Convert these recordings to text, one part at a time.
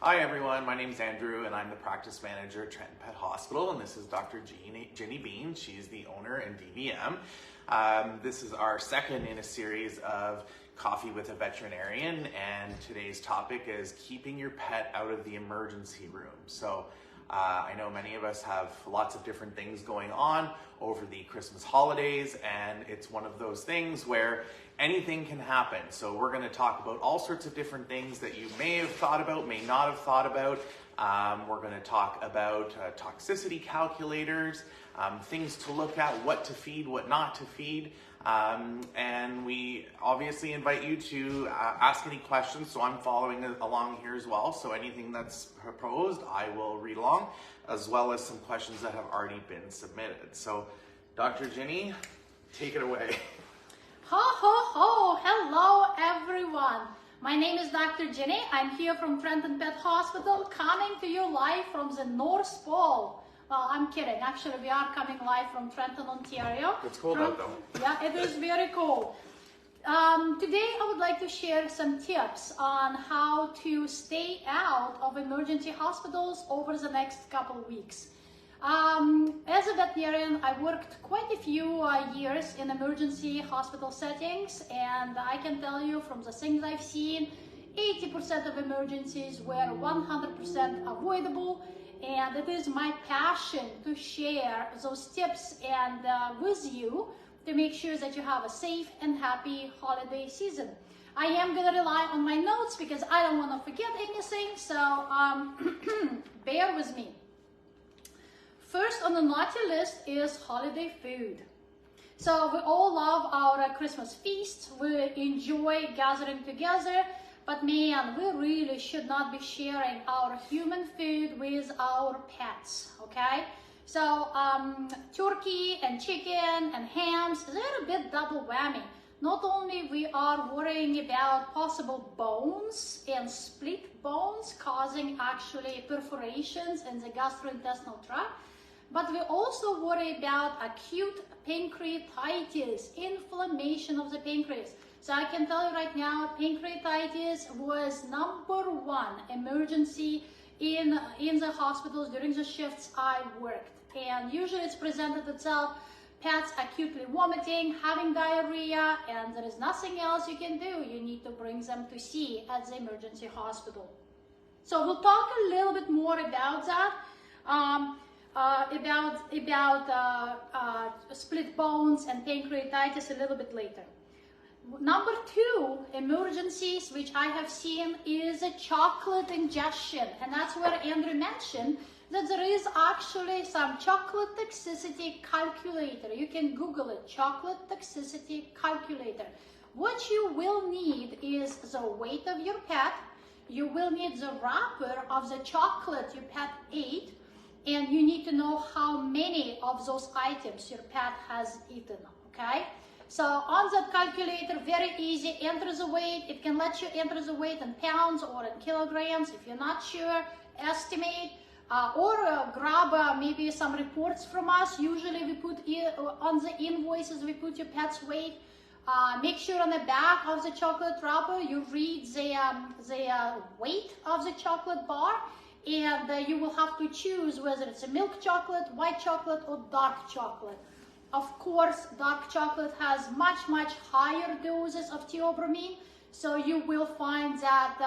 Hi everyone, my name is Andrew and I'm the practice manager at Trenton Pet Hospital, and this is Dr. Jenny Bean. She's the owner and DVM. This is our second in a series of Coffee with a Veterinarian, and today's topic is keeping your pet out of the emergency room. So I know many of us have lots of different things going on over the Christmas holidays, and it's one of those things where anything can happen. So we're going to talk about all sorts of different things that you may have thought about, may not have thought about. We're going to talk about toxicity calculators, things to look at, what to feed, what not to feed. And we obviously invite you to ask any questions, so I'm following along here as well. So anything that's proposed, I will read along, as well as some questions that have already been submitted. So Dr. Jenny, take it away. Ho, ho, ho! Hello, everyone. My name is Dr. Jenny. I'm here from Trenton Pet Hospital, coming to you live from the North Pole. Well, I'm kidding. Actually, we are coming live from Trenton, Ontario. It's cold out though. Yeah, it is very cold. Today, I would like to share some tips on how to stay out of emergency hospitals over the next couple of weeks. As a veterinarian, I worked quite a few years in emergency hospital settings, and I can tell you from the things I've seen, 80% of emergencies were 100% avoidable, and it is my passion to share those tips and with you to make sure that you have a safe and happy holiday season. I am going to rely on my notes because I don't want to forget anything, so bear with me. First on the naughty list is holiday food. So we all love our Christmas feasts. We enjoy gathering together, but man, we really should not be sharing our human food with our pets, okay? So turkey and chicken and hams, they're a bit double whammy. Not only we are worrying about possible bones and split bones causing actually perforations in the gastrointestinal tract, but we also worry about acute pancreatitis, inflammation of the pancreas. So I can tell you right now, pancreatitis was #1 emergency in the hospitals during the shifts I worked. And usually it's presented itself, pets acutely vomiting, having diarrhea, and there is nothing else you can do. You need to bring them to see at the emergency hospital. So we'll talk a little bit more about that. Split bones and pancreatitis a little bit later. Number 2 emergencies which I have seen is a chocolate ingestion, and that's where Andrew mentioned that there is actually some chocolate toxicity calculator. You can Google it, chocolate toxicity calculator. What you will need is the weight of your pet, you will need the wrapper of the chocolate your pet ate, and you need to know how many of those items your pet has eaten, okay? So on that calculator, very easy, enter the weight. It can let you enter the weight in pounds or in kilograms. If you're not sure, estimate, or grab maybe some reports from us. Usually we put on the invoices, we put your pet's weight. Make sure on the back of the chocolate wrapper, you read the weight of the chocolate bar, and you will have to choose whether it's a milk chocolate, white chocolate, or dark chocolate. Of course, dark chocolate has much higher doses of theobromine, so you will find that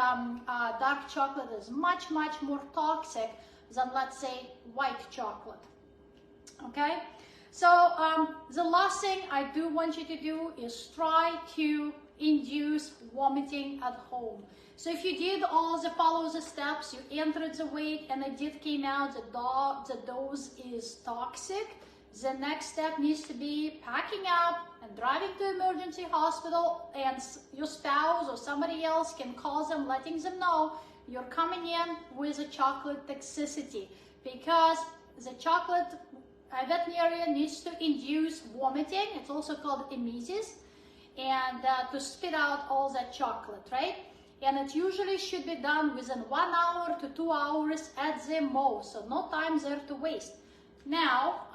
dark chocolate is much more toxic than, let's say, white chocolate. Okay, so the last thing I do want you to do is try to induce vomiting at home. So if you did follow the steps, you entered the weight and it did came out the dose is toxic, the next step needs to be packing up and driving to emergency hospital, and your spouse or somebody else can call them, letting them know you're coming in with a chocolate toxicity, because the chocolate veterinarian needs to induce vomiting. It's also called emesis, and to spit out all that chocolate, right? And it usually should be done within 1 hour to 2 hours at the most, so no time there to waste. Now,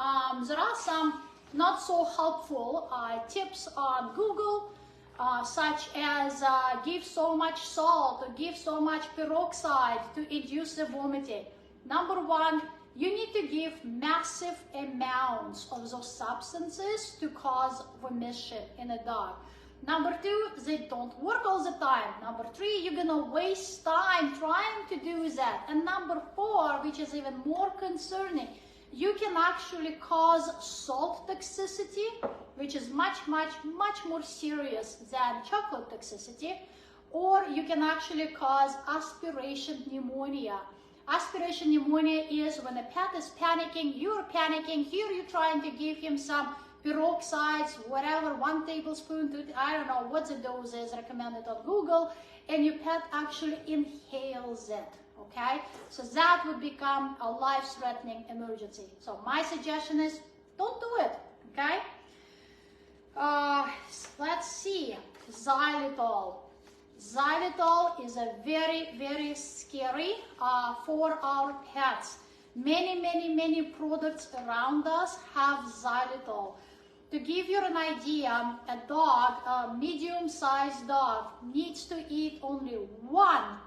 there are some not so helpful tips on Google such as give so much salt or give so much peroxide to induce the vomiting. Number one, you need to give massive amounts of those substances to cause vomition in a dog. Number two, they don't work all the time. Number three, you're gonna waste time trying to do that. And number four, which is even more concerning, you can actually cause salt toxicity, which is much more serious than chocolate toxicity, or you can actually cause aspiration pneumonia. Aspiration pneumonia is when a pet is panicking, you're panicking, here you're trying to give him some peroxides, whatever, 1 tablespoon to, I don't know what the dose is recommended on Google, and your pet actually inhales it, okay? So that would become a life-threatening emergency. So my suggestion is don't do it, okay? Let's see, xylitol. Xylitol is a very scary for our pets. Many products around us have xylitol. To give you an idea, a dog, a medium-sized dog, needs to eat only one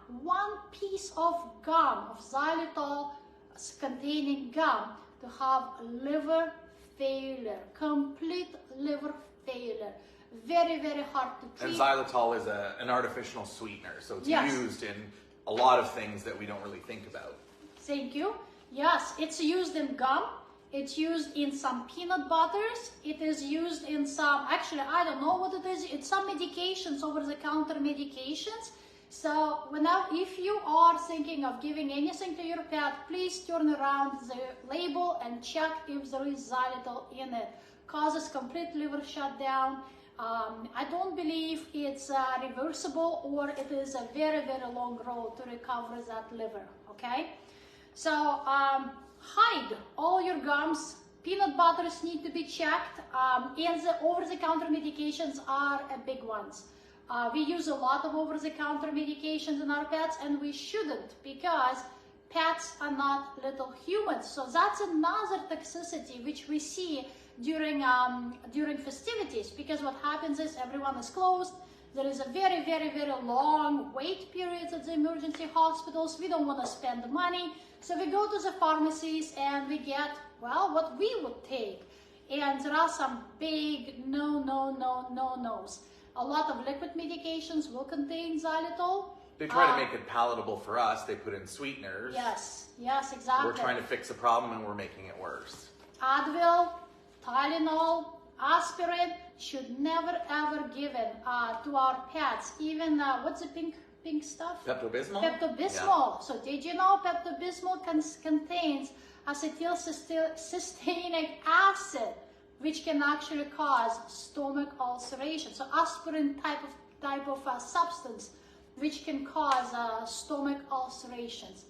piece of gum, of xylitol containing gum, to have liver failure, complete liver failure. Very hard to treat. And xylitol is an artificial sweetener, so it's used in a lot of things that we don't really think about. Thank you. Yes, it's used in gum. It's used in some peanut butters. It is used in some, actually, I don't know what it is. It's some medications, over-the-counter medications. So if you are thinking of giving anything to your pet, please turn around the label and check if there is xylitol in it. Causes complete liver shutdown. I don't believe it's reversible, or it is a very long road to recover that liver, okay? So hide all your gums. Peanut butters need to be checked, and the over-the-counter medications are big ones. We use a lot of over-the-counter medications in our pets, and we shouldn't, because pets are not little humans. So that's another toxicity which we see during festivities, because what happens is everyone is closed. There is a very long wait periods at the emergency hospitals. We don't want to spend the money, so we go to the pharmacies and we get, well, what we would take. And there are some big no-nos. A lot of liquid medications will contain xylitol. They try to make it palatable for us. They put in sweeteners. Yes, exactly. We're trying to fix a problem and we're making it worse. Advil, Tylenol, aspirin should never ever given to our pets. Even what's the pink stuff? Pepto-Bismol? Pepto-Bismol. Yeah. So did you know Pepto-Bismol contains acetylcysteinic acid, which can actually cause stomach ulceration. So aspirin type of substance which can cause stomach ulcerations.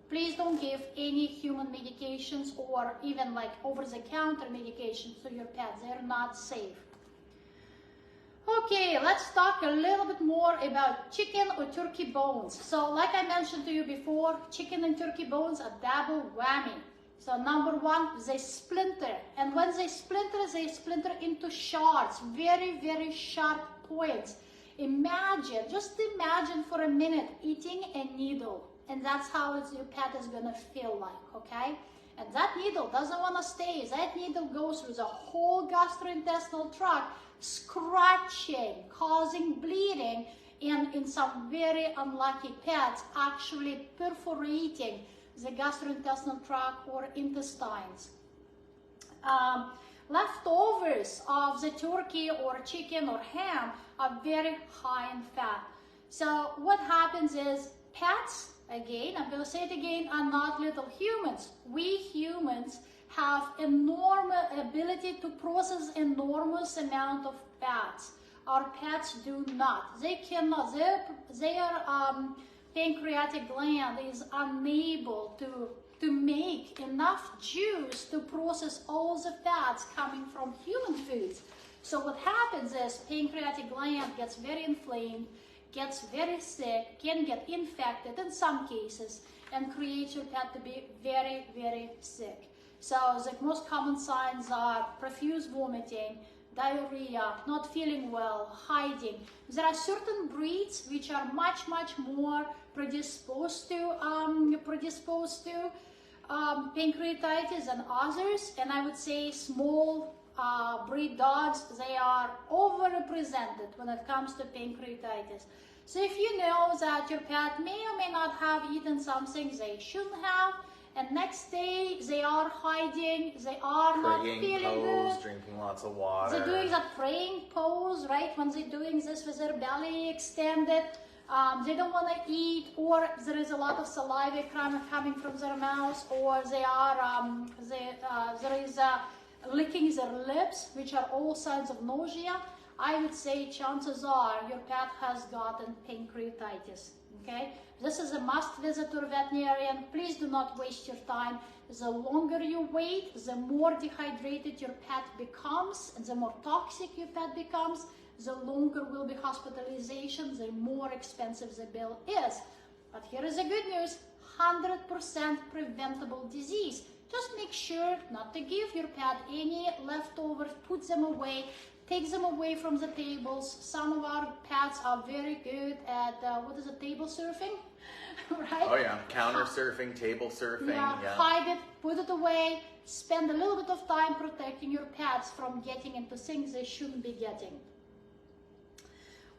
Please don't give any human medications or even like over-the-counter medications to your pets. They're not safe. Okay, let's talk a little bit more about chicken or turkey bones. So like I mentioned to you before, chicken and turkey bones are double whammy. So number one, they splinter. And when they splinter into shards, very sharp points. Just imagine for a minute eating a needle. And that's how your pet is gonna feel like, okay? And that needle doesn't wanna stay. That needle goes through the whole gastrointestinal tract, scratching, causing bleeding, and in some very unlucky pets, actually perforating the gastrointestinal tract or intestines. Leftovers of the turkey or chicken or ham are very high in fat. So what happens is pets, again, I'm going to say it again, are not little humans. We humans have enormous ability to process enormous amount of fats. Our pets do not. They cannot. Their pancreatic gland is unable to make enough juice to process all the fats coming from human foods. So what happens is pancreatic gland gets very inflamed, gets very sick, can get infected in some cases, and create your pet to be very sick. So the most common signs are profuse vomiting, diarrhea, not feeling well, hiding. There are certain breeds which are much more predisposed to pancreatitis than others, and I would say small breed dogs, they are overrepresented when it comes to pancreatitis. So if you know that your pet may or may not have eaten something they shouldn't have, and next day they are hiding, they are not feeling pose, good, drinking lots of water. they're doing that praying pose, right? When they're doing this with their belly extended, they don't want to eat, or there is a lot of saliva coming from their mouth, or they are there is licking their lips, which are all signs of nausea. I would say chances are your pet has gotten pancreatitis. Okay, this is a must visit to a veterinarian. Please do not waste your time. The longer you wait, the more dehydrated your pet becomes, and the more toxic your pet becomes, the longer will be hospitalization, the more expensive the bill is. But here is the good news, 100% preventable disease. Just make sure not to give your pet any leftovers, put them away, take them away from the tables. Some of our pets are very good at, table surfing, right? Oh yeah, counter surfing, table surfing. Yeah, hide it, put it away, spend a little bit of time protecting your pets from getting into things they shouldn't be getting.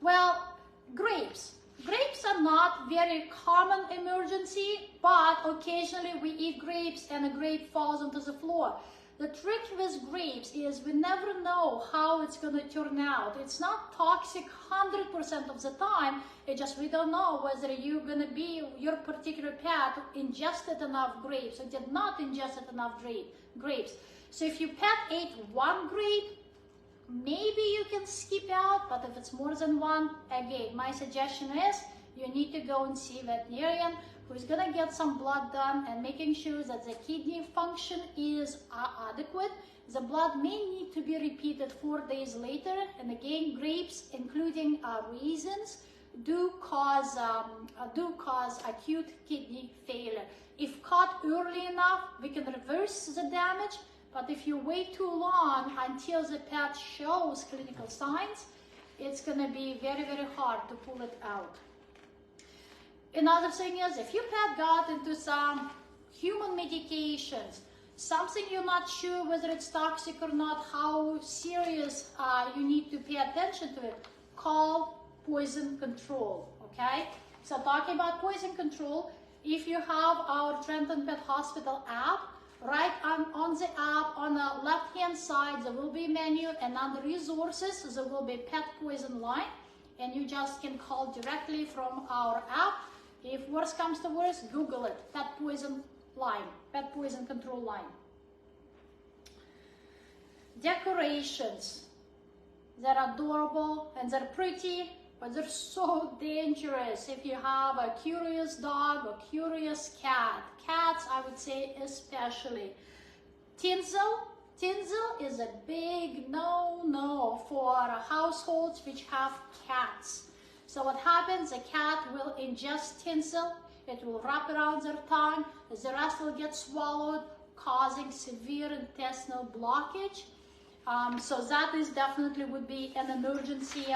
Well, grapes. Grapes are not very common emergency, but occasionally we eat grapes and a grape falls onto the floor. The trick with grapes is we never know how it's going to turn out. It's not toxic 100% of the time. It's just we don't know whether you're going to be, your particular pet ingested enough grapes or did not ingest enough grapes. So if your pet ate one grape, maybe you can skip out, but if it's more than one, again, my suggestion is you need to go and see a veterinarian who's going to get some blood done and making sure that the kidney function is adequate. The blood may need to be repeated 4 days later, and again, grapes, including raisins, do cause acute kidney failure. If caught early enough, we can reverse the damage. But if you wait too long until the pet shows clinical signs, it's going to be very hard to pull it out. Another thing is, if your pet got into some human medications, something you're not sure whether it's toxic or not, how serious you need to pay attention to it, call poison control, okay? So talking about poison control, if you have our Trenton Pet Hospital app, right on the app, on the left-hand side, there will be a menu, and under resources, there will be pet poison line, and you just can call directly from our app. If worse comes to worse, Google it, pet poison line, pet poison control line. Decorations, they're adorable and they're pretty, but they're so dangerous if you have a curious dog or curious cat. Cats, I would say especially. Tinsel is a big no-no for households which have cats. So what happens, a cat will ingest tinsel, it will wrap around their tongue, the rest will get swallowed, causing severe intestinal blockage. So that is definitely would be an emergency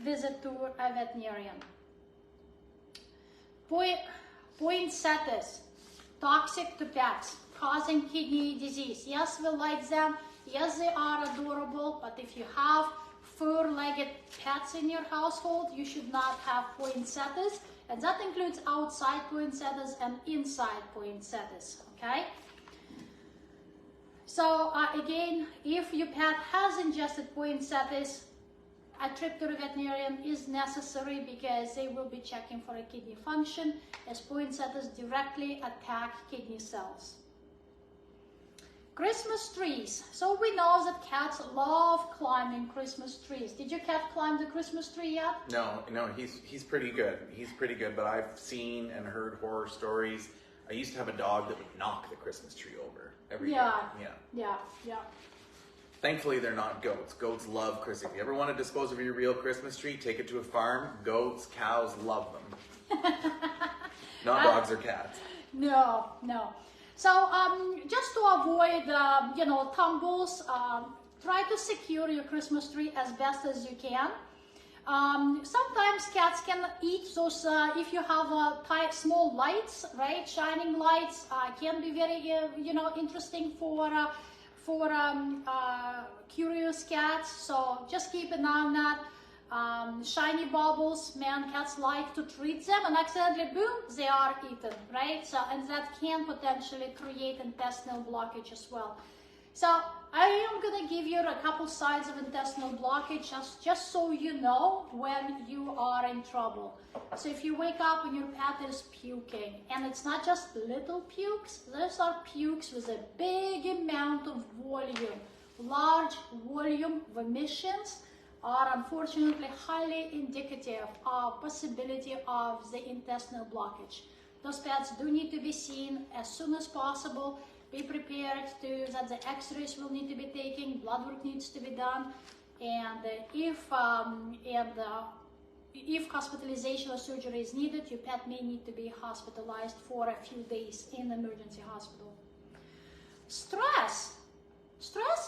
visit to a veterinarian. Poinsettias, toxic to pets, causing kidney disease. Yes, we like them. Yes, they are adorable, but if you have fur-legged pets in your household, you should not have poinsettias, and that includes outside poinsettias and inside poinsettias, okay? So again, if your pet has ingested poinsettias, a trip to the veterinarian is necessary because they will be checking for a kidney function, as poinsettias directly attack kidney cells. Christmas trees. So we know that cats love climbing Christmas trees. Did your cat climb the Christmas tree yet? No, he's pretty good. He's pretty good, but I've seen and heard horror stories. I used to have a dog that would knock the Christmas tree over every year. Yeah. Thankfully, they're not goats. Goats love Christmas. If you ever want to dispose of your real Christmas tree, take it to a farm. Goats, cows love them. Not dogs or cats. No. So just to avoid, tumbles, try to secure your Christmas tree as best as you can. Sometimes cats can eat those, if you have small lights, right? Shining lights can be very, interesting for curious cats. So just keep an eye on that. Shiny bubbles, cats like to treat them, and accidentally, boom, they are eaten, right? So, and that can potentially create intestinal blockage as well. So I am gonna give you a couple signs of intestinal blockage just so you know when you are in trouble. So if you wake up and your pet is puking, and it's not just little pukes, those are pukes with a big amount of volume. Large volume vomissions are unfortunately highly indicative of possibility of the intestinal blockage. Those pets do need to be seen as soon as possible. Be prepared that the x-rays will need to be taken, blood work needs to be done, and if hospitalization or surgery is needed, your pet may need to be hospitalized for a few days in emergency hospital. Stress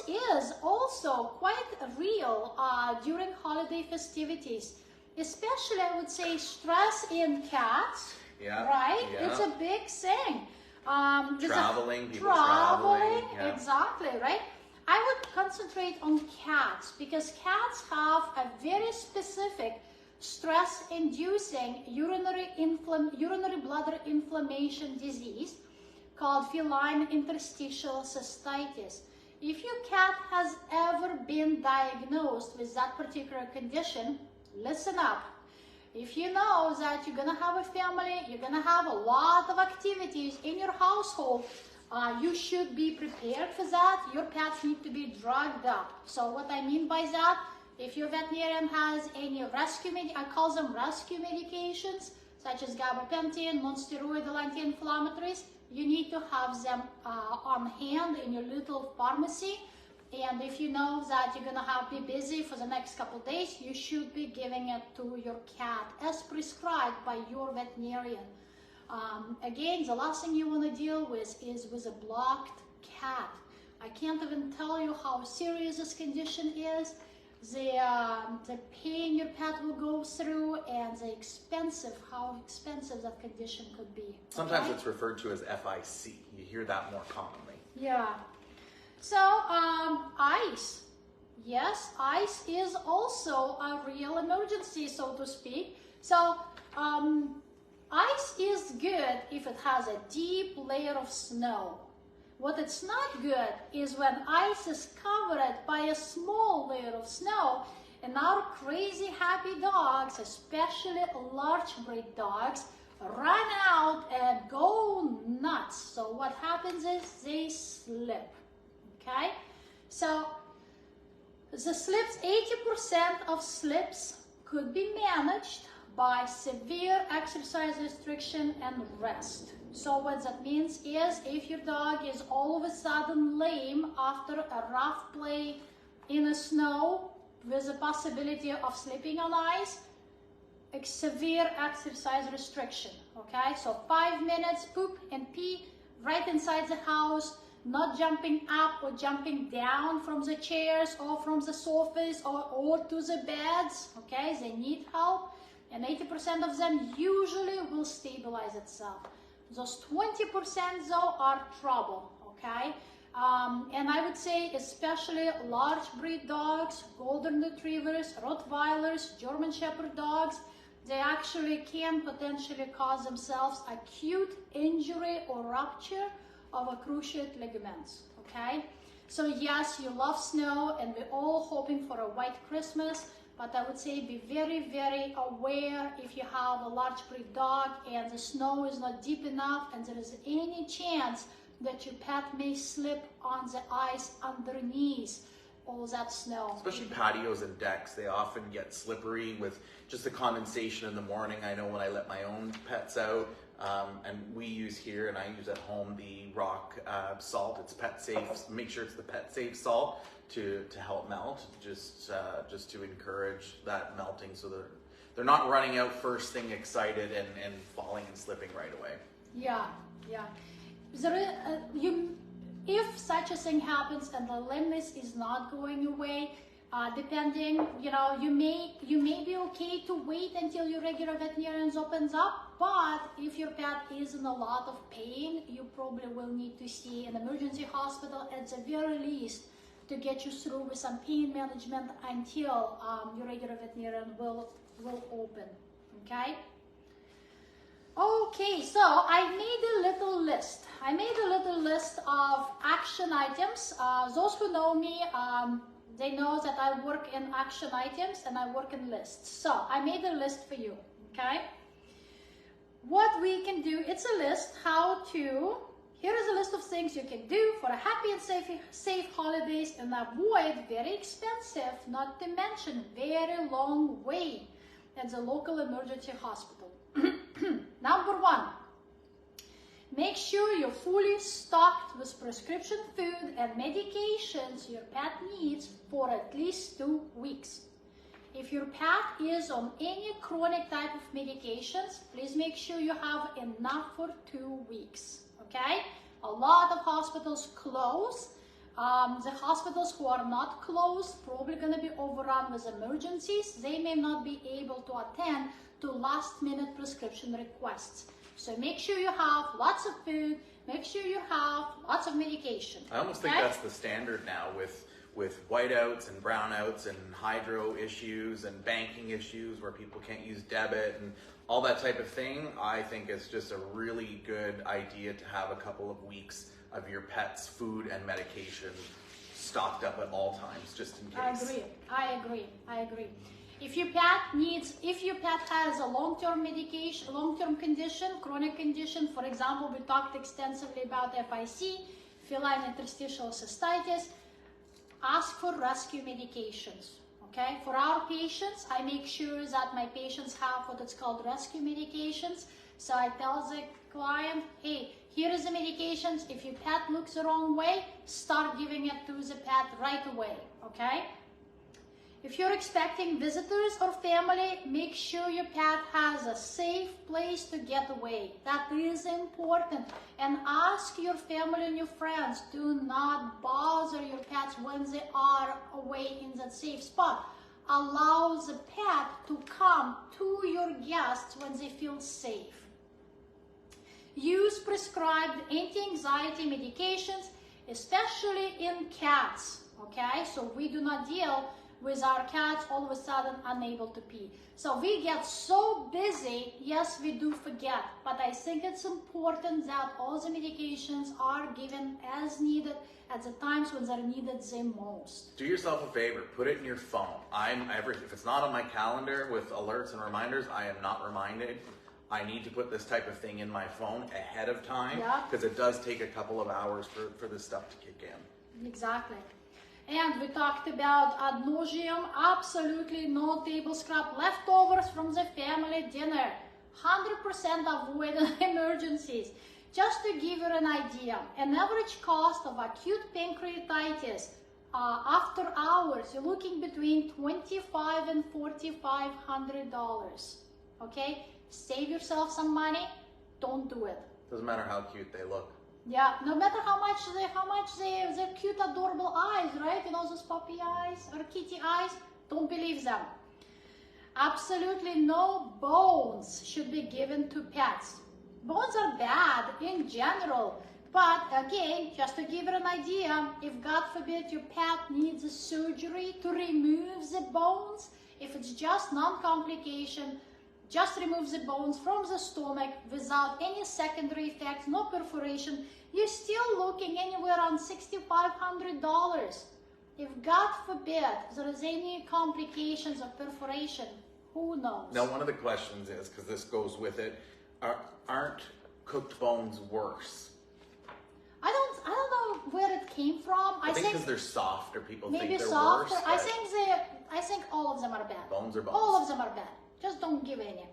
is also quite real during holiday festivities, especially I would say stress in cats, right? Yeah. It's a big thing. Traveling, people traveling. Yeah. Exactly, right? I would concentrate on cats because cats have a very specific stress-inducing urinary bladder inflammation disease called feline interstitial cystitis. If your cat has ever been diagnosed with that particular condition, listen up. If you know that you're gonna have a family, you're gonna have a lot of activities in your household, you should be prepared for that. Your pets need to be drugged up. So what I mean by that, if your veterinarian has any rescue, I call them rescue medications, such as gabapentin, non-steroidal anti-inflammatories, you need to have them on hand in your little pharmacy. And if you know that you're gonna be busy for the next couple days, you should be giving it to your cat as prescribed by your veterinarian. Again, the last thing you want to deal with is with a blocked cat. I can't even tell you how serious this condition is, the pain your pet will go through, and how expensive that condition could be. Sometimes it's referred to as FIC. You hear that more commonly. Yeah. So, ice. Yes, ice is also a real emergency, so to speak. So, ice is good if it has a deep layer of snow. What it's not good is when ice is covered by a small layer of snow, and our crazy happy dogs, especially large breed dogs, run out and go nuts. So what happens is they slip. Okay, so the slips, 80% of slips could be managed by severe exercise restriction and rest. So what that means is if your dog is all of a sudden lame after a rough play in the snow with the possibility of slipping on ice, a severe exercise restriction, okay? So 5 minutes poop and pee right inside the house, not jumping up or jumping down from the chairs or from the sofas or to the beds, okay? They need help, and 80% of them usually will stabilize itself. Those 20% though are trouble, okay? And I would say especially large breed dogs, golden retrievers, Rottweilers, German Shepherd dogs, they actually can potentially cause themselves acute injury or rupture of a cruciate ligaments, okay? So yes, you love snow and we're all hoping for a white Christmas, but I would say be very, very aware if you have a large breed dog and the snow is not deep enough and there is any chance that your pet may slip on the ice underneath all that snow. Especially patios and decks, they often get slippery with just the condensation in the morning. I know when I let my own pets out, and we use here and I use at home the rock salt. It's pet safe. Make sure it's the pet safe salt to help melt, just to encourage that melting, so they're not running out first thing excited and falling and slipping right away. Yeah, yeah. if such a thing happens and the lameness is not going away, depending, you may be okay to wait until your regular veterinarian opens up, but if your pet is in a lot of pain, you probably will need to see an emergency hospital at the very least to get you through with some pain management until your regular veterinarian will open, okay? Okay, so I made a little list. I made a little list of action items. Those who know me, they know that I work in action items and I work in lists. So I made a list for you, okay? What we can do, it's a list here is a list of things you can do for a happy and safe holidays and avoid very expensive, not to mention very long wait at the local emergency hospital. Number 1, make sure you're fully stocked with prescription food and medications your pet needs for at least 2 weeks. If your pet is on any chronic type of medications, please make sure you have enough for 2 weeks, okay? A lot of hospitals close. The hospitals who are not closed probably going to be overrun with emergencies. They may not be able to attend to last-minute prescription requests. So make sure you have lots of food, make sure you have lots of medication. I almost think that's the standard now with whiteouts and brownouts and hydro issues and banking issues where people can't use debit and all that type of thing. I think it's just a really good idea to have a couple of weeks of your pet's food and medication stocked up at all times, just in case. I agree. If your pet has a long-term medication, long-term condition, chronic condition, for example, we talked extensively about FIC, feline interstitial cystitis, ask for rescue medications, okay? For our patients, I make sure that my patients have what it's called rescue medications. So I tell the client, hey, here is the medications. If your pet looks the wrong way, start giving it to the pet right away, okay? If you're expecting visitors or family, make sure your pet has a safe place to get away. That is important. And ask your family and your friends, do not bother your pets when they are away in that safe spot. Allow the pet to come to your guests when they feel safe. Use prescribed anti-anxiety medications, especially in cats, okay? So we do not deal with our cats all of a sudden unable to pee. So we get so busy, yes, we do forget, but I think it's important that all the medications are given as needed at the times when they're needed the most. Do yourself a favor, put it in your phone. If it's not on my calendar with alerts and reminders, I am not reminded. I need to put this type of thing in my phone ahead of time because it does take a couple of hours for this stuff to kick in. Exactly. And we talked about ad nauseum, absolutely no table scrap leftovers from the family dinner. 100% avoid emergencies. Just to give you an idea, an average cost of acute pancreatitis after hours, you're looking between $2,500 and $4,500. Okay? Save yourself some money, don't do it. Doesn't matter how cute they look. Yeah, no matter how much they're cute, adorable eyes, right? You know, those puppy eyes or kitty eyes, don't believe them. Absolutely no bones should be given to pets. Bones are bad in general, but again, just to give you an idea, if God forbid your pet needs a surgery to remove the bones, if it's just non-complication, just remove the bones from the stomach without any secondary effects, no perforation, you're still looking anywhere around $6,500. If God forbid there is any complications of perforation, who knows? Now, one of the questions is, because this goes with it, aren't cooked bones worse? I don't know where it came from. I think because they're soft, or people think they're softer. worse. I think all of them are bad. Bones are bones. All of them are bad. Just don't give any.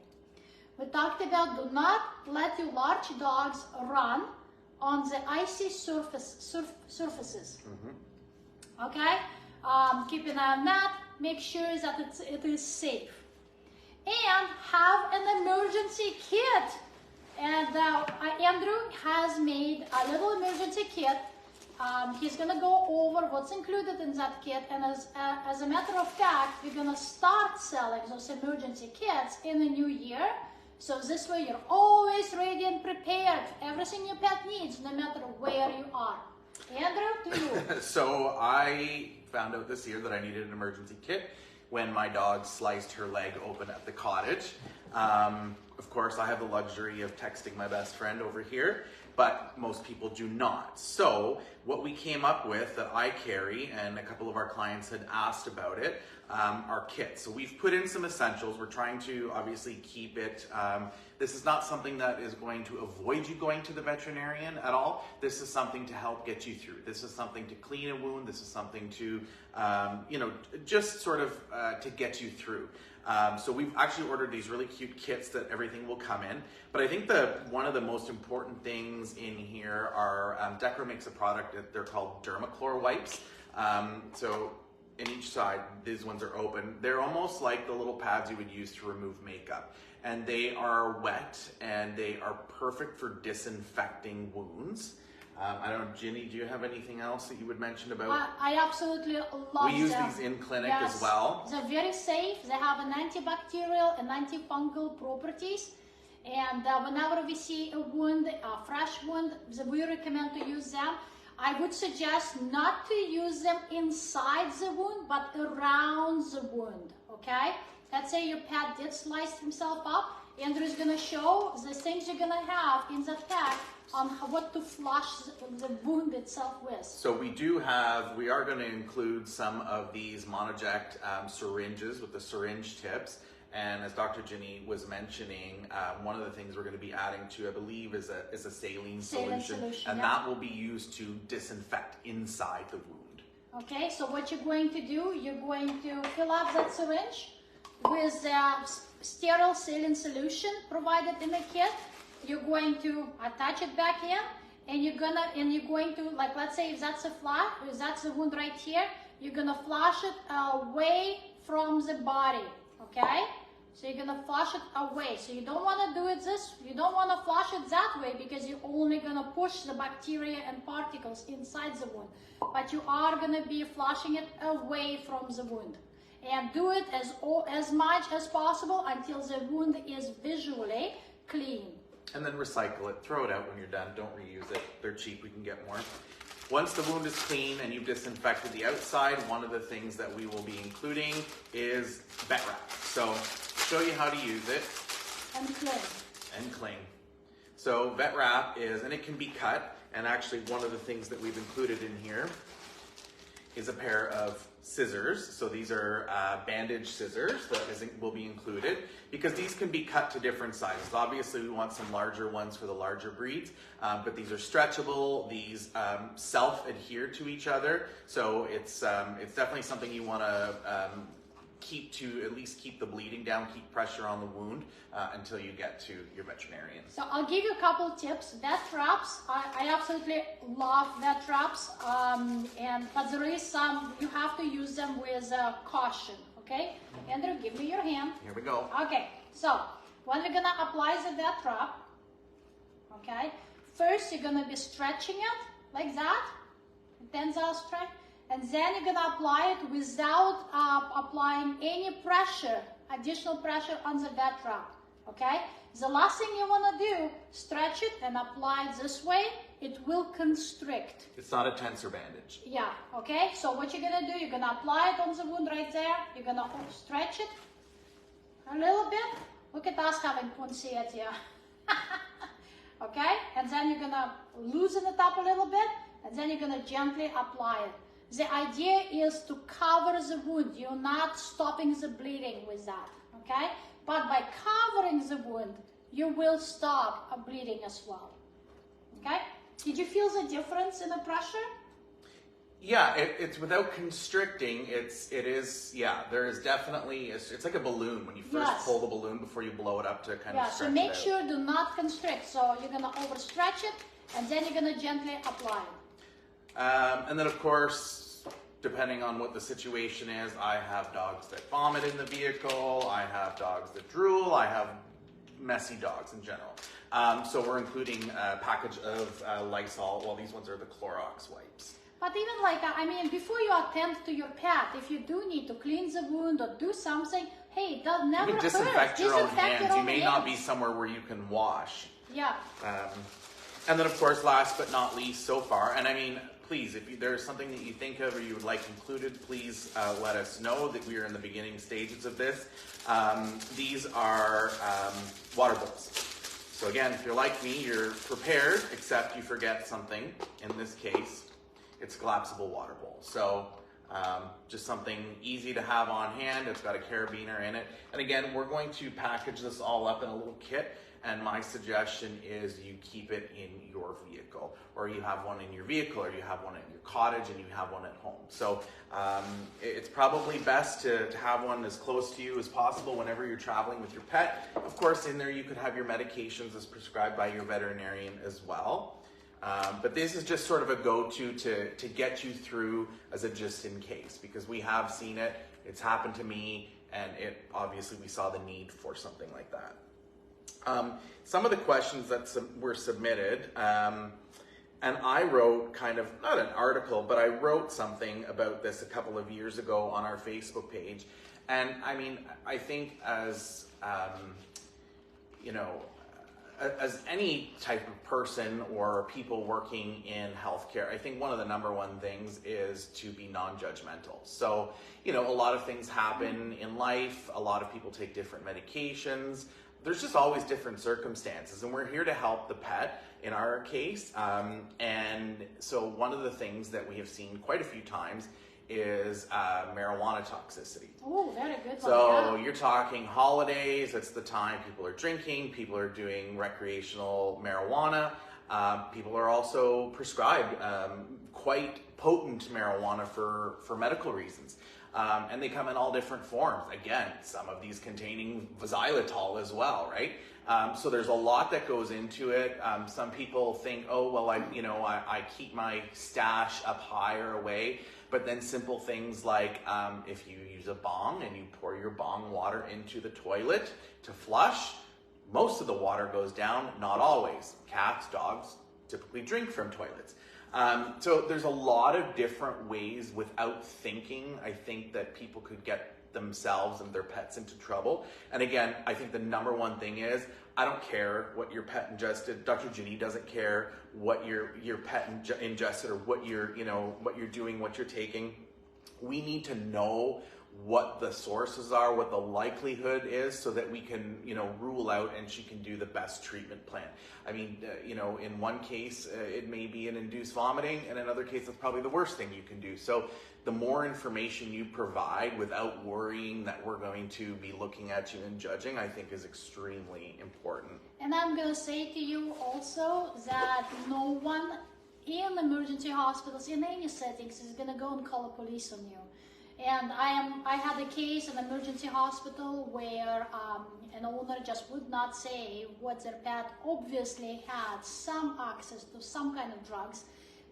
We talked about do not let your large dogs run on the icy surfaces. Mm-hmm. Okay? Keep an eye on that. Make sure that it is safe. And have an emergency kit. And Andrew has made a little emergency kit. He's gonna go over what's included in that kit, and as a matter of fact, we're gonna start selling those emergency kits in the new year. So this way you're always ready and prepared for everything your pet needs, no matter where you are. Andrew, to you. So I found out this year that I needed an emergency kit when my dog sliced her leg open at the cottage. Of course, I have the luxury of texting my best friend over here, but most people do not. So what we came up with that I carry, and a couple of our clients had asked about it, are kits. So we've put in some essentials. We're trying to obviously keep it, this is not something that is going to avoid you going to the veterinarian at all. This is something to help get you through. This is something to clean a wound. This is something to, you know, just sort of to get you through. So we've actually ordered these really cute kits that everything will come in. But I think one of the most important things in here are, Decra makes a product that they're called Dermachlor wipes. So in each side, these ones are open. They're almost like the little pads you would use to remove makeup. And they are wet and they are perfect for disinfecting wounds. I don't know, Ginny, do you have anything else that you would mention about? I absolutely love them. We use these in clinic as well. They're very safe. They have an antibacterial and antifungal properties. And whenever we see a wound, a fresh wound, we recommend to use them. I would suggest not to use them inside the wound, but around the wound, okay? Let's say your pet did slice himself up. Andrew's gonna show the things you're gonna have in the pack on what to flush the wound itself with. So we are going to include some of these Monoject syringes with the syringe tips. And as Dr. Ginny was mentioning, one of the things we're going to be adding to, I believe, is a saline solution. And that will be used to disinfect inside the wound. Okay, so what you're going to do, you're going to fill up that syringe with sterile saline solution provided in the kit. You're going to attach it back in, and you're going to, like, let's say if that's if that's the wound right here, you're gonna flush it away from the body, okay? So you're gonna flush it away. So you don't wanna do it you don't wanna flush it that way, because you're only gonna push the bacteria and particles inside the wound. But you are gonna be flushing it away from the wound. And do it as much as possible until the wound is visually clean. And then recycle it, throw it out when you're done, don't reuse it. They're cheap, we can get more. Once the wound is clean and you've disinfected the outside, one of the things that we will be including is vet wrap. So show you how to use it. And clean. And clean. So vet wrap is, and it can be cut, and actually one of the things that we've included in here is a pair of scissors. So these are bandage scissors that will be included, because these can be cut to different sizes. Obviously we want some larger ones for the larger breeds, but these are stretchable. These self-adhere to each other. So it's definitely something you want to at least keep the bleeding down, keep pressure on the wound until you get to your veterinarian. So I'll give you a couple tips. Vet traps, I absolutely love vet traps, but there is some, you have to use them with caution, okay? Andrew, give me your hand. Here we go. Okay, so when we're gonna apply the vet trap, okay, first you're gonna be stretching it like that, tensile stretch. And then you're gonna apply it without applying any pressure, additional pressure on the vet trap, okay? The last thing you wanna do, stretch it and apply it this way, it will constrict. It's not a tensor bandage. Yeah, okay? So what you're gonna do, you're gonna apply it on the wound right there, you're gonna stretch it a little bit. Look at us having poinsettia. Okay? And then you're gonna loosen it up a little bit, and then you're gonna gently apply it. The idea is to cover the wound. You're not stopping the bleeding with that, okay? But by covering the wound, you will stop bleeding as well, okay? Did you feel the difference in the pressure? Yeah, it's without constricting. It is. There is definitely. It's like a balloon when you first pull the balloon before you blow it up to kind of stretch it out. So make sure do not constrict. So you're gonna overstretch it, and then you're gonna gently apply it. And then, of course, depending on what the situation is, I have dogs that vomit in the vehicle, I have dogs that drool, I have messy dogs in general. So we're including a package of Lysol. Well, these ones are the Clorox wipes. But even like, I mean, before you attend to your pet, if you do need to clean the wound or do something, hey, it does never hurt. You can disinfect your own hands. You may hands. not be somewhere where you can wash. Yeah. And then, of course, last but not least so far, and I mean, please, if there's something that you think of or you would like included, please let us know that we are in the beginning stages of this. These are water bowls. So again, if you're like me, you're prepared, except you forget something. In this case, it's a collapsible water bowl. So just something easy to have on hand. It's got a carabiner in it. And again, we're going to package this all up in a little kit. And my suggestion is you keep it in your vehicle, or you have one in your vehicle, or you have one in your cottage, and you have one at home. So it's probably best to have one as close to you as possible whenever you're traveling with your pet. Of course, in there you could have your medications as prescribed by your veterinarian as well. But this is just sort of a go-to to get you through as a just in case, because we have seen it, it's happened to me, and obviously we saw the need for something like that. Some of the questions that were submitted, and I wrote kind of, not an article, but I wrote something about this a couple of years ago on our Facebook page. And I mean, I think as, as any type of person or people working in healthcare, I think one of the number one things is to be non-judgmental. So, a lot of things happen in life. A lot of people take different medications. There's just always different circumstances, and we're here to help the pet in our case. And so one of the things that we have seen quite a few times is marijuana toxicity. Oh, very good. So you're talking holidays, it's the time people are drinking, people are doing recreational marijuana. People are also prescribed quite potent marijuana for medical reasons. And they come in all different forms. Again, some of these containing xylitol as well, right? So there's a lot that goes into it. Some people think, oh, well, I keep my stash up high or away. But then simple things like if you use a bong and you pour your bong water into the toilet to flush, most of the water goes down, not always. Cats, dogs typically drink from toilets. So there's a lot of different ways without thinking, I think, that people could get themselves and their pets into trouble. And again, I think the number one thing is, I don't care what your pet ingested. Dr. Ginny doesn't care what your pet ingested or what you're doing, what you're taking. We need to know what the sources are, what the likelihood is, so that we can, rule out and she can do the best treatment plan. I mean, in one case, it may be an induced vomiting, and in another case, it's probably the worst thing you can do. So the more information you provide without worrying that we're going to be looking at you and judging, I think is extremely important. And I'm going to say to you also that no one in emergency hospitals, in any settings, is going to go and call the police on you. And I had a case in an emergency hospital where an owner just would not say what their pet obviously had some access to some kind of drugs.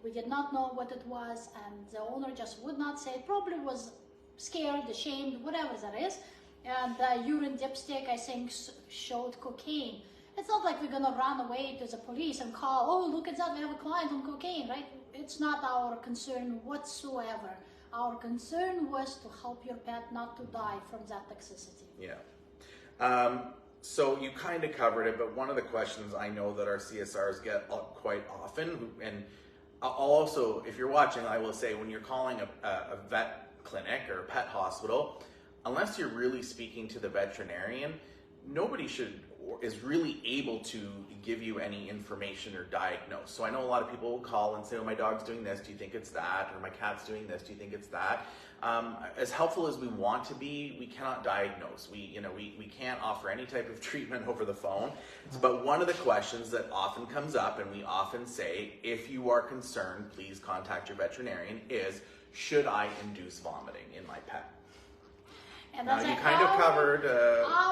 We did not know what it was, and the owner just would not say. Probably was scared, ashamed, whatever that is. And the urine dipstick, I think, showed cocaine. It's not like we're gonna run away to the police and call, oh, look at that, we have a client on cocaine, right? It's not our concern whatsoever. Our concern was to help your pet not to die from that toxicity. Yeah. So you kind of covered it, but one of the questions I know that our CSRs get quite often, and also, if you're watching, I will say, when you're calling a vet clinic or a pet hospital, unless you're really speaking to the veterinarian, nobody is really able to give you any information or diagnose. So I know a lot of people will call and say, oh, my dog's doing this, do you think it's that? Or my cat's doing this, do you think it's that? As helpful as we want to be, we cannot diagnose. We can't offer any type of treatment over the phone. But one of the questions that often comes up, and we often say, if you are concerned, please contact your veterinarian, is, should I induce vomiting in my pet? And now, you kind of covered...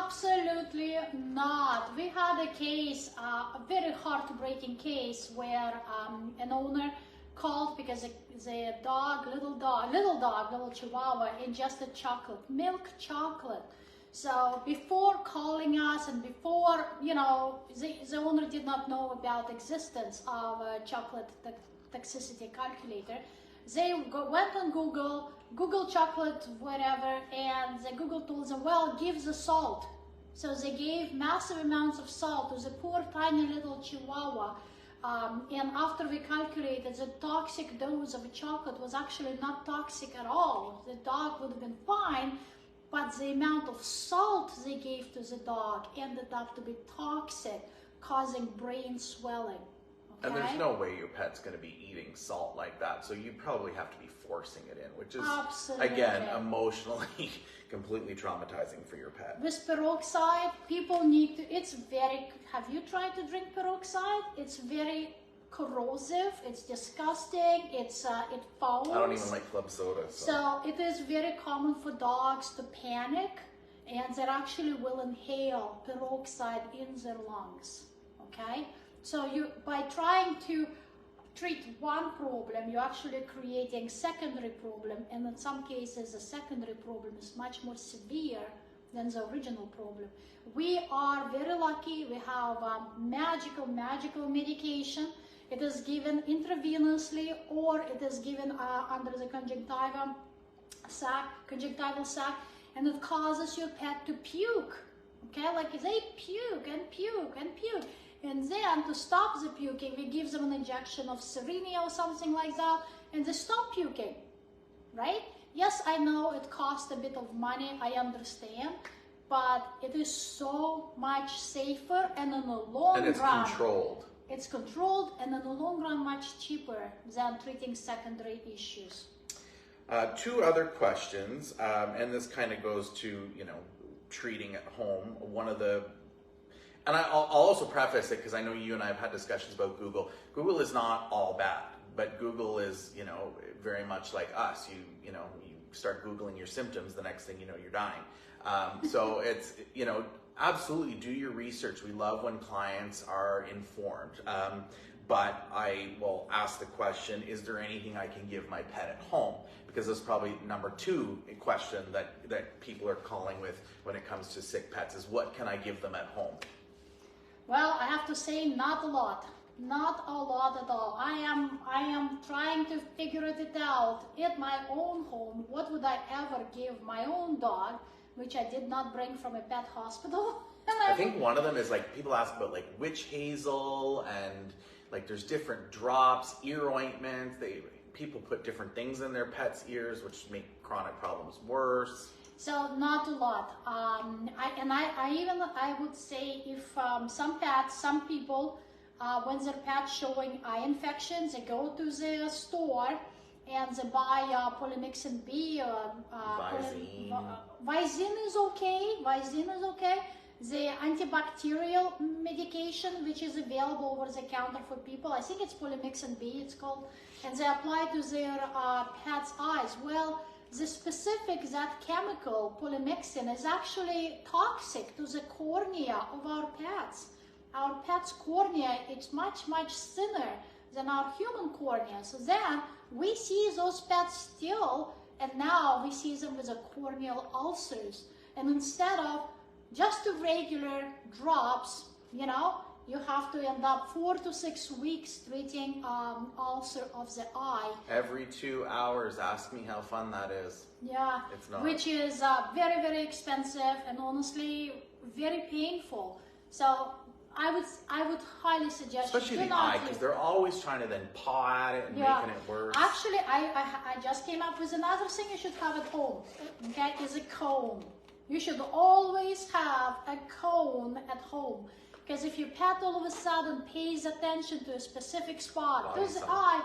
Absolutely not. We had a case, a very heartbreaking case, where an owner called because the dog, little chihuahua, ingested chocolate, milk chocolate. So before calling us and before, you know, the owner did not know about existence of a chocolate toxicity calculator, they went on Google chocolate, whatever, and the Google told them, well, give the salt. So they gave massive amounts of salt to the poor tiny little chihuahua. And after we calculated, the toxic dose of chocolate was actually not toxic at all. The dog would have been fine, but the amount of salt they gave to the dog ended up to be toxic, causing brain swelling. Okay? And there's no way your pet's going to be eating salt like that, so you probably have to be forcing it in, which is, absolutely, again, emotionally completely traumatizing for your pet. With peroxide, people need to, it's very, have you tried to drink peroxide? It's very corrosive, it's disgusting, it foams. I don't even like club soda. So it is very common for dogs to panic, and they actually will inhale peroxide in their lungs, okay? So by trying to treat one problem, you're actually creating secondary problem, and in some cases the secondary problem is much more severe than the original problem. We are very lucky. We have magical medication. It is given intravenously, or it is given under the conjunctival sac, and it causes your pet to puke. Okay, like they puke and puke and puke. And then to stop the puking, we give them an injection of Serenia or something like that, and they stop puking, right? Yes, I know it costs a bit of money, I understand, but it is so much safer, and in the long run, and it's controlled. It's controlled, and in the long run, much cheaper than treating secondary issues. Two other questions, and this kind of goes to, you know, treating at home. One of the And I'll also preface it, because I know you and I have had discussions about Google. Google is not all bad, but Google is, you know, very much like us. You know, you start Googling your symptoms, the next thing you know, you're dying. So it's, you know, absolutely do your research. We love when clients are informed. But I will ask the question, is there anything I can give my pet at home? Because that's probably number two question that people are calling with when it comes to sick pets, is what can I give them at home? Well, I have to say not a lot. Not a lot at all. I am trying to figure it out at my own home. What would I ever give my own dog, which I did not bring from a pet hospital? I think one of them is like, people ask about like witch hazel, and like there's different drops, ear ointments. People put different things in their pets' ears, which make chronic problems worse. So not a lot. I would say if some people, when their pet's showing eye infections, they go to the store and they buy polymyxin B. Visine is okay. Visine is okay. The antibacterial medication, which is available over the counter for people, I think it's polymyxin B, it's called, and they apply to their pet's eyes. Well, the specific, that chemical, polymyxin, is actually toxic to the cornea of our pets. Our pet's cornea, it's much, much thinner than our human cornea. So then we see those pets still, and now we see them with the corneal ulcers. And instead of just the regular drops, you know, you have to end up 4 to 6 weeks treating ulcer of the eye. Every 2 hours. Ask me how fun that is. Yeah, it's not. Which is very, very expensive and honestly very painful. So I would highly suggest, especially the eye, because they're always trying to then paw at it and making it worse. Actually, I just came up with another thing you should have at home. Okay, is a comb. You should always have a cone at home, because if your pet all of a sudden pays attention to a specific spot, to the eye,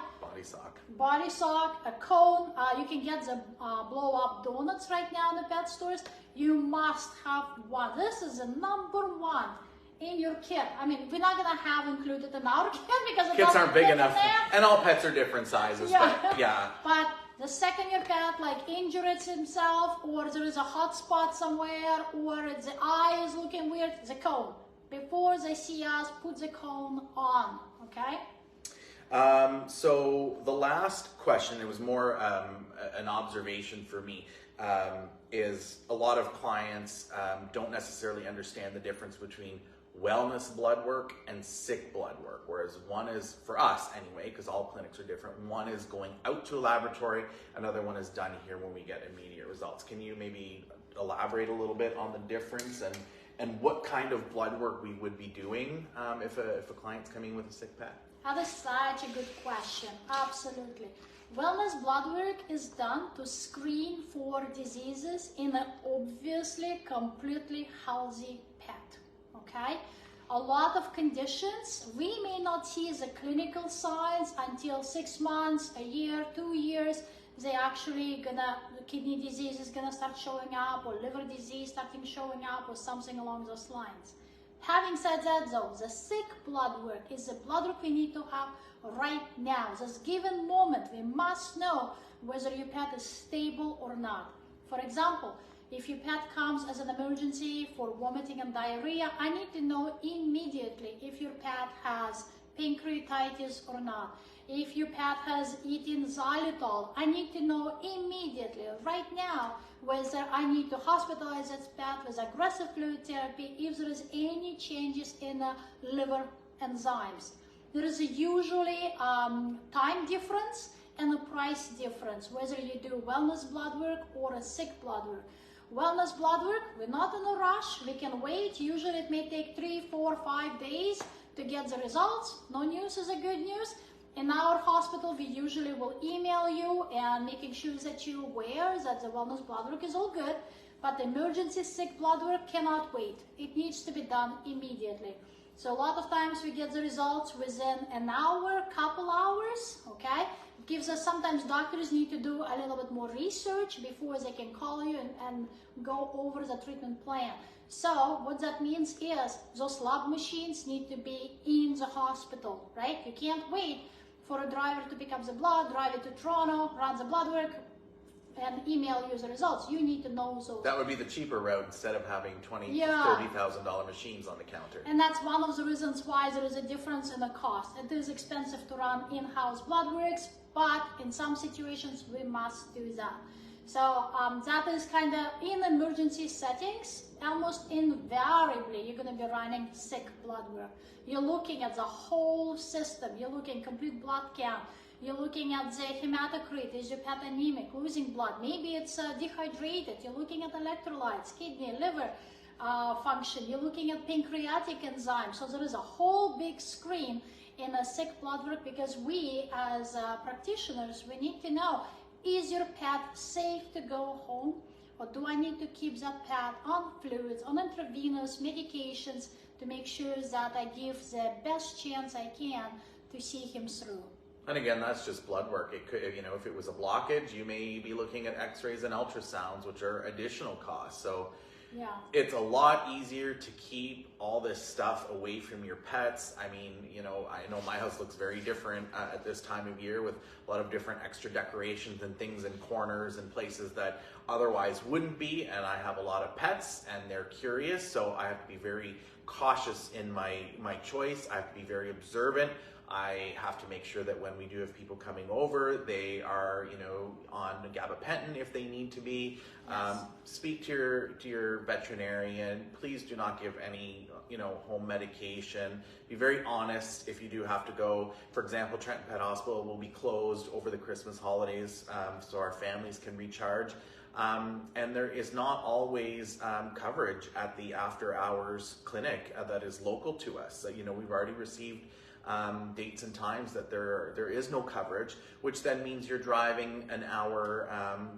body sock, a cone, you can get the blow-up donuts right now in the pet stores. You must have one. This is the #1 in your kit. I mean, we're not gonna have included in our kit because kits aren't big enough, and all pets are different sizes. Yeah. But yeah. But the second your pet injures himself, or there is a hot spot somewhere, or the eye is looking weird, the cone. Before they see us, put the cone on, okay? So the last question, it was more an observation for me. is a lot of clients don't necessarily understand the difference between wellness blood work and sick blood work, whereas one is, for us anyway, because all clinics are different, one is going out to a laboratory, another one is done here when we get immediate results. Can you maybe elaborate a little bit on the difference and what kind of blood work we would be doing if a client's coming with a sick pet? That is such a good question. Absolutely. Wellness blood work is done to screen for diseases in an obviously completely healthy pet. Okay? A lot of conditions, we may not see the clinical signs until 6 months, a year, 2 years. They actually kidney disease is gonna start showing up, or liver disease starting showing up, or something along those lines. Having said that though, the sick blood work is the blood work we need to have right now. This given moment, we must know whether your pet is stable or not. For example, if your pet comes as an emergency for vomiting and diarrhea, I need to know immediately if your pet has pancreatitis or not. If your pet has eaten xylitol, I need to know immediately, right now, whether I need to hospitalize that pet with aggressive fluid therapy if there is any changes in liver enzymes. There is usually time difference and a price difference, whether you do wellness blood work or a sick blood work. Wellness blood work, we're not in a rush, we can wait. Usually it may take 3, 4, 5 days to get the results. No news is a good news. In our hospital, we usually will email you and making sure that you're aware that the wellness blood work is all good, but emergency sick blood work cannot wait. It needs to be done immediately. So a lot of times we get the results within an hour, couple hours, okay? It gives us, sometimes doctors need to do a little bit more research before they can call you and go over the treatment plan. So what that means is those lab machines need to be in the hospital, right? You can't wait for a driver to pick up the blood, drive it to Toronto, run the blood work, and email you the results. You need to know those. That would be the cheaper route instead of having $20,000, $30,000 machines on the counter. And that's one of the reasons why there is a difference in the cost. It is expensive to run in-house blood works, but in some situations we must do that. So that is kind of, in emergency settings, almost invariably you're going to be running sick blood work. You're looking at the whole system. You're looking complete blood count. You're looking at the hematocrit. Is your pet anemic, losing blood? Maybe it's dehydrated. You're looking at electrolytes, kidney, liver function. You're looking at pancreatic enzymes. So there is a whole big screen in a sick blood work, because we as practitioners, we need to know, is your pet safe to go home? Or do I need to keep that pet on fluids, on intravenous medications to make sure that I give the best chance I can to see him through? And again, that's just blood work. It could, you know, if it was a blockage, you may be looking at x-rays and ultrasounds, which are additional costs. So yeah, it's a lot easier to keep all this stuff away from your pets. I mean, you know, I know my house looks very different at this time of year, with a lot of different extra decorations and things in corners and places that otherwise wouldn't be. And I have a lot of pets and they're curious, so I have to be very cautious in my choice. I have to be very observant. I have to make sure that when we do have people coming over, they are, you know, on gabapentin if they need to be. Yes. Speak to your veterinarian. Please do not give any, you know, home medication. Be very honest if you do have to go. For example, Trenton Pet Hospital will be closed over the Christmas holidays, so our families can recharge. And there is not always coverage at the after hours clinic that is local to us. So, you know, we've already received dates and times that there is no coverage, which then means you're driving an hour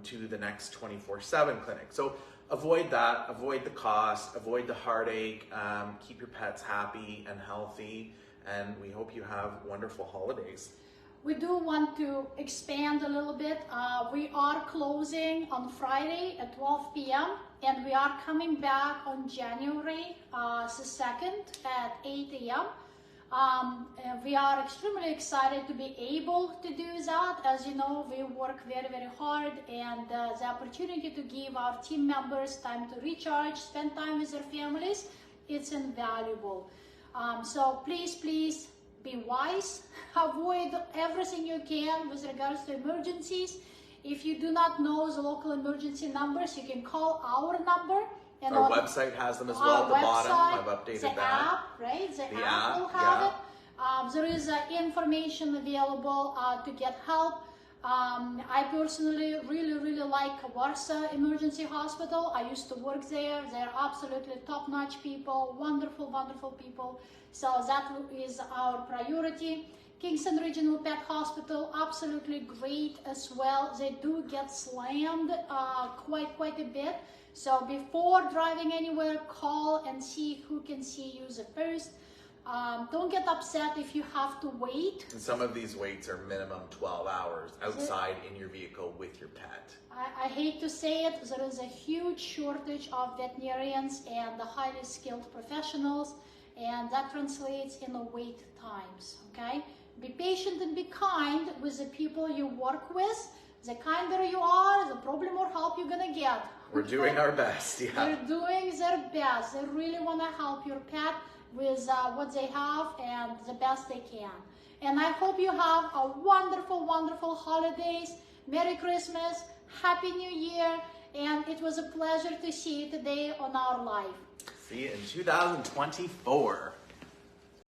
to the next 24/7 clinic. So avoid that, avoid the cost, avoid the heartache, keep your pets happy and healthy, and we hope you have wonderful holidays. We do want to expand a little bit. We are closing on Friday at 12 p.m. and we are coming back on January the 2nd at 8 a.m. We are extremely excited to be able to do that. As you know, we work very, very hard, and the opportunity to give our team members time to recharge, spend time with their families, it's invaluable. So please be wise, avoid everything you can with regards to emergencies. If you do not know the local emergency numbers, you can call our number. And our website has them as well at the bottom. I've updated the that. App, right? The app app will have it. There is information available to get help. I personally really like Warsaw Emergency Hospital. I used to work there. They're absolutely top-notch people, wonderful people. So that is our priority. Kingston Regional Pet Hospital, absolutely great as well. They do get slammed quite a bit. So before driving anywhere, call and see who can see you the first. Don't get upset if you have to wait. And some of these waits are minimum 12 hours outside in your vehicle with your pet. I hate to say it, there is a huge shortage of veterinarians and the highly skilled professionals, and that translates in the wait times, okay? Be patient and be kind with the people you work with. The kinder you are, the probably more help you're gonna get. We're doing our best, yeah. They're doing their best. They really wanna help your pet with what they have and the best they can. And I hope you have a wonderful holidays. Merry Christmas, Happy New Year, and it was a pleasure to see you today on our live. See you in 2024.